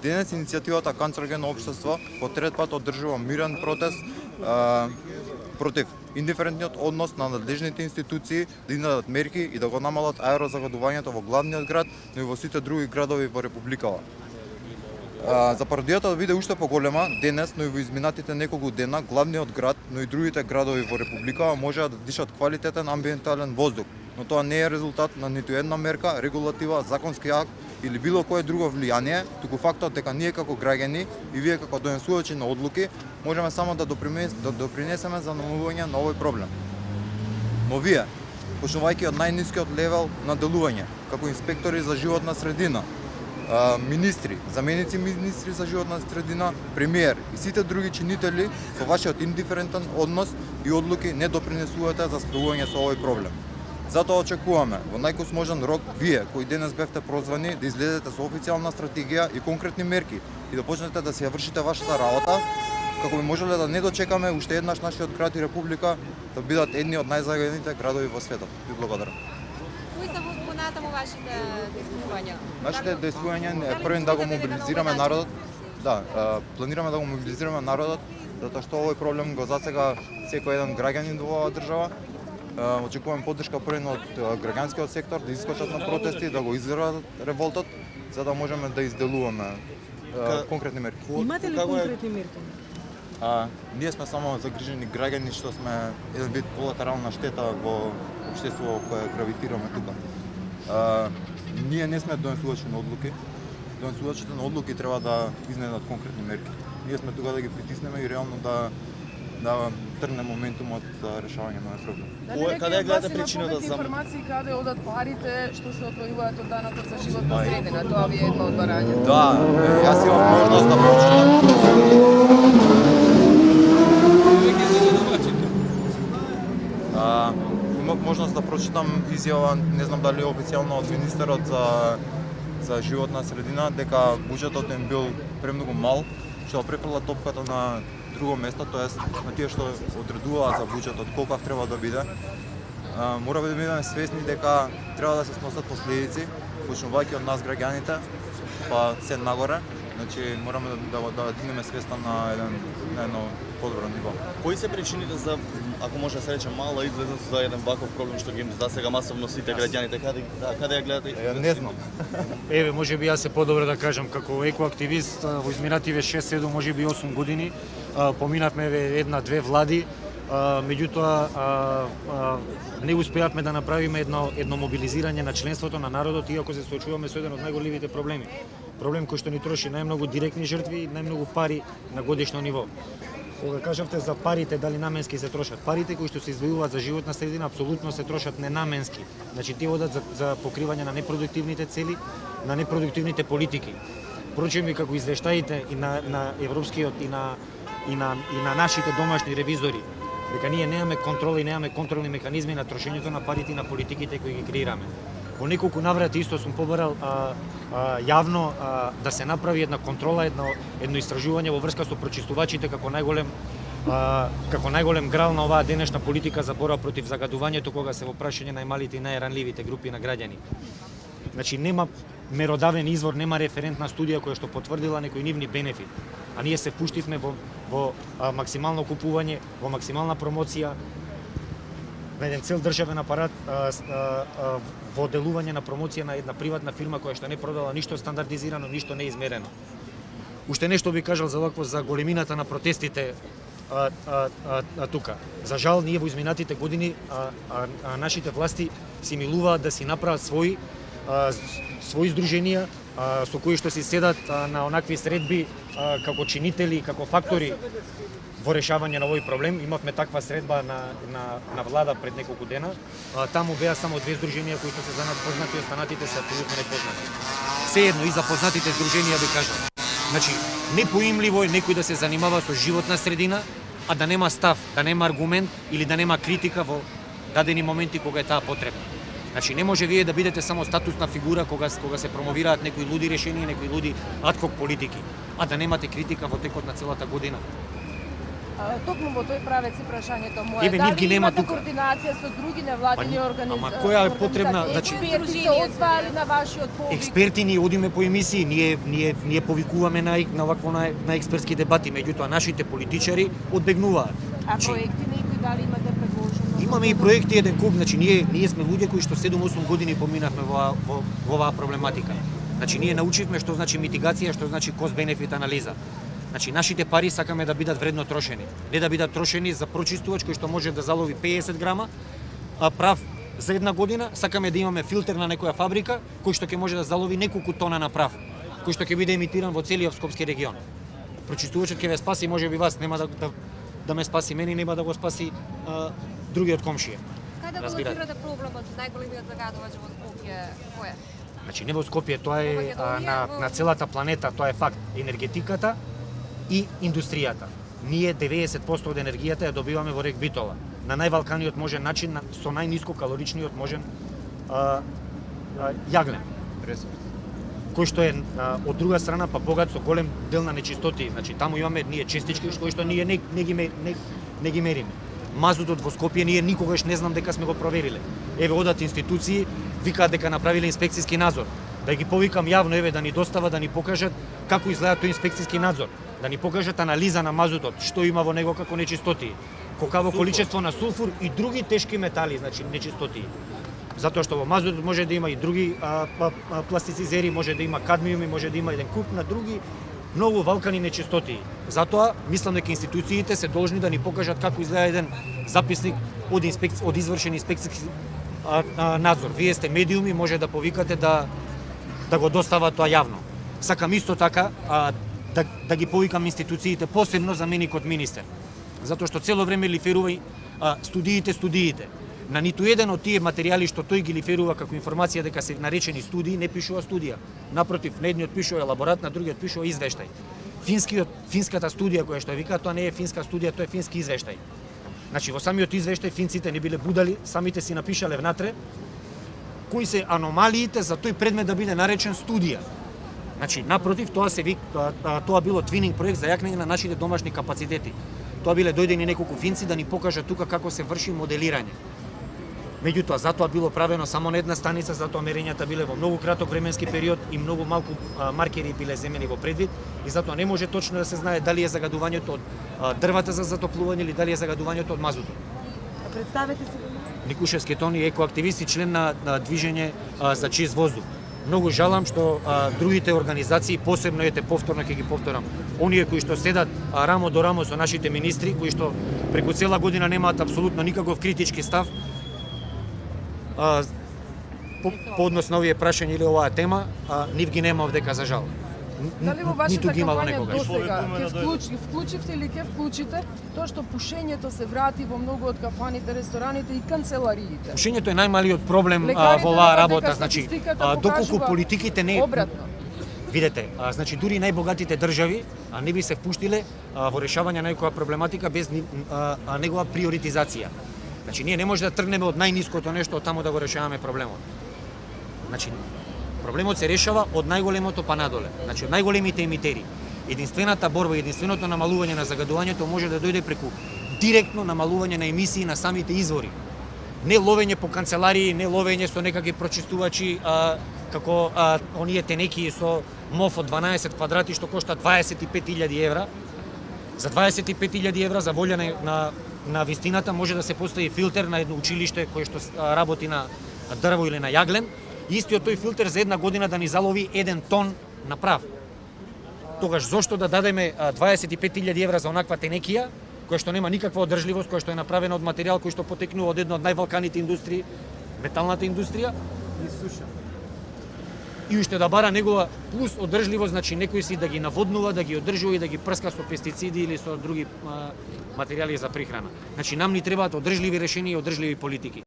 Денес иницијативата Канцерогенно општество по трет пат одржува мирен протест против индиферентниот однос на надлежните институции да издадат мерки и да го намалат аерозагадувањето во главниот град, но и во сите други градови во Републикава. За пародијата да биде уште поголема, денес, но и во изминатите неколку дена, главниот град, но и другите градови во Републикава можеа да дишат квалитетен амбиентален воздух, но тоа не е резултат на ниту една мерка, регулатива, законски акт или било кое друго влијание, туку фактот дека ние како граѓани и вие како донесувачи на одлуки можеме само да допринесеме за намалување на овој проблем. Но вие, почнувајќи од најнискиот левел на делување, како инспектори за животна средина, министри, заменици министри за животна средина, премиер и сите други чинители со вашиот индиферентен однос и одлуки не допринесувате за справување со овој проблем. Затоа очекуваме во најкосможен рок вие, кои денес бевте прозвани, да излезете со официјална стратегија и конкретни мерки и да почнете да си ја вршите вашата работа, како би можеле да не дочекаме уште еднаш нашиот град и република да бидат едни од најзагајените градови во светот. Ви благодарам. Кои се понатаму вашите действувања? Нашите действувања е првен да го мобилизираме народот. Да, планираме да го мобилизираме народот, затоа што овој проблем го засега секој еден граѓанин во оваа држава. Очекуваме поддршка првен од граѓанскиот сектор да искочат на протести, да го изразат револтот, за да можеме да изделуваме конкретни мерки. Имате ли конкретни мерки? Ние сме само загрижени граѓани што сме еден вид колатерална штета во општество кое гравитираме тука. Ние не сме донесувачи на одлуки. Донесувачите на одлуки треба да изнедат конкретни мерки. Ние сме тука да ги притиснеме и реално да трне моментумот за решавање на овој проблем. Каде гледате причината за информации каде одат парите што се одвојуваат од данокот за животна средина? Тоа ви е едно од барањата. Да, јас имам можност да прочитам. Имав можност да прочитам изјава, не знам дали официјално од министерот за животна средина, дека буџетот им бил премногу мал, што префрла топката на друго место, тоест на тие што одредуваат за буџетот колкав треба да биде. Мораме да бидеме свесни дека треба да се сносат последици, почнувајќи од нас граѓаните, па се нагоре. Значи мораме да дигнеме свеста на едно подобро ниво. Кои се причините за, ако може да се рече, мала излезност за еден ваков проблем што ги засега масовно сите граѓаните? Каде ја гледате? Не знам. Еве, можеби јас се подобро да кажам, како екоактивист во изминативе 6-7, можеби 8 години, поминавме една-две влади, меѓутоа не успеавме да направиме едно мобилизирање на членството на народот, иако се соочуваме со еден од најголемите проблеми. Проблем кој што ни троши најмногу директни жртви и најмногу пари на годишно ниво. Кога кажавте за парите, дали наменски се трошат, парите кои што се издвојуваат за животна средина апсолутно се трошат ненаменски. Значи тие одат за покривање на непродуктивните цели, на непродуктивните политики. Впрочем, и како извештаите и на европскиот и на нашите домашни ревизори, дека ние немаме контрола и немаме контролни механизми на трошењето на парите и на политиките кои ги креираме. Во неколку наврати исто сум побарал јавно да се направи една контрола, едно истражување во врска со прочистувачите како најголем грал на оваа денешна политика за борба против загадувањето, кога се во прашање најмалите и најранливите групи на граѓани. Значи нема меродавен извор, нема референтна студија која што потврдила некој нивни бенефит. А ние се впуштивме во максимално купување, во максимална промоција, на еден цел државен апарат во делување на промоција на една приватна фирма која што не продала ништо стандардизирано, ништо неизмерено. Уште нешто би кажал за големината на протестите тука. За жал, ние во изминатите години нашите власти си милуваат да си направат свои здруженија со кои што си седат на онакви средби како чинители, како фактори во решавање на овој проблем. Имавме таква средба на влада пред неколку дена. Таму беа само две здруженија кои што се за нас познати, останатите се апсолутно непознати. Сеедно и за познатите здруженија би кажам. Значи, непоимливо е некој да се занимава со животна средина, а да нема став, да нема аргумент или да нема критика во дадени моменти кога е таа потребна. Значи, не може вие да бидете само статусна фигура кога се промовираат некои луди решенија, некои луди адхок политики, а да немате критика во текот на целата година. Токму во тој правец и прашањето моје. Еве, нив ги нема имате тука. координација со други невладини организации? ама која е потребна, значи- Експерти се озвали на вашиот повик? Експерти ние одиме по емисии, ние повикуваме на вакво на експертски дебати, меѓутоа нашите политичари одбегнуваат. А проекти некои дали имате предложено? Имаме и проекти еден куп, значи ние сме луѓе кои што 7-8 години поминавме во оваа проблематика. Значи ние научивме што значи митигација, што значи кост-бенефит анализа. Значи нашите пари сакаме да бидат вредно трошени, не да бидат трошени за прочистувач кој што може да залови 50 грама прав за една година, сакаме да имаме филтер на некоја фабрика кој што ќе може да залови неколку тона на прав, кој што ќе биде емитиран во целиот Скопски регион. Прочистувачот ќе ве спаси, можеби вас, нема да ме спаси мене, нема да го спаси другиот комшија. Каде го Разбирате? лоцирате проблемот, најголемиот загадувач во Скопје, кој е? Значи не во Скопје, тоа е на целата планета, тоа е факт. Енергетиката и индустријата. Ние 90% од енергијата ја добиваме во рек Битола. На највалканиот можен начин, со најниско калоричниот можен јаглен, кој што е од друга страна па богат со голем дел на нечистоти. Значи таму имаме ние честички кои што ние не ги мериме. Мазутот во Скопје ние никогаш не знам дека сме го провериле. Еве одат институции, викаат дека направиле инспекцијски надзор. Да ги повикам јавно, еве да ни достават, да ни покажат како изгледа тој инспекцијски надзор, да ни покажат анализа на мазутот, што има во него како нечистоти, колкаво количество на сулфур и други тешки метали, значи нечистоти. Затоа што во мазутот може да има и други пластицизери, може да има кадмиуми, може да има еден куп на други многу валкани нечистоти. Затоа мислам дека институциите се должни да ни покажат како изгледа еден записник од извршен инспекцијски надзор. Вие сте медиуми, може да повикате да го достават тоа јавно. Сакам исто така да ги повикам институциите, посебно заменикот министер. Затоа што цело време лиферува студиите. На ниту еден од тие материјали што тој ги лиферува како информација дека се наречени студии, не пишува студија. Напротив, на едниот пишува елаборат, на другиот пишува извештај. Финската студија која што ја вика, тоа не е финска студија, тоа е фински извештај. Значи во самиот извештај финците не биле будали, самите си напишале внатре кои се аномалиите за тој предмет да биде наречен студија. Значи напротив, тоа било твининг проект за јакнење на нашите домашни капацитети. Тоа биле дојдени неколку финци да ни покажат тука како се врши моделирање. Меѓутоа, затоа било правено само на една станица, затоа мерењата биле во многу краток временски период и многу малку маркери биле земени во предвид и затоа не може точно да се знае дали е загадувањето од дрвата за затоплување или дали е загадувањето од мазутот. Представете се. Никушевски Тони, екоактивист и член на движење за чист воздух. Многу жалам што другите организации, посебно повторно ќе ги повторам, оние кои што седат рамо до рамо со нашите министри, кои што преку цела година немаат апсолутно никаков критички став по однос на овие прашања или оваа тема, нив ги нема овдека за жал. Дали во Ниту вашата ги имало кампања некогаш. досега вклучивте или ќе вклучите тоа што пушењето се врати во многу од кафаните, рестораните и канцелариите? Пушењето е најмалиот проблем Лекарите во оваа дека работа, значи статистиката доколку покажува политиките не обратно. видете, значи дури најбогатите држави не би се впуштиле во решавање на некоја проблематика без негова приоритизација. Значи ние не може да тргнеме од најниското нешто, од таму да го решаваме проблемот. Значи проблемот се решава од најголемото па надоле, значи од најголемите емитери. Единствената борба, единственото намалување на загадувањето може да дојде преку директно намалување на емисии на самите извори. Не ловење по канцеларии, не ловење со некакви прочистувачи како оние тенеки со МОФ од 12 квадрати што кошта 25.000 евра. За 25.000 евра за волја на вистината може да се постави филтер на едно училиште кое што работи на дрво или на јаглен. Истиот тој филтер за една година да ни залови 1 тон на прав. Тогаш зошто да дадеме 25.000 евра за онаква тенекија, која што нема никаква одржливост, која што е направена од материјал кој што потекнува од една од највалканите индустрии, металната индустрија, и суша. И уште да бара негова плюс одржливост, значи некој си да ги наводнува, да ги одржува и да ги прска со пестициди или со други материјали за прихрана. Значи нам ни требаат одржливи решенија и одржливи политики.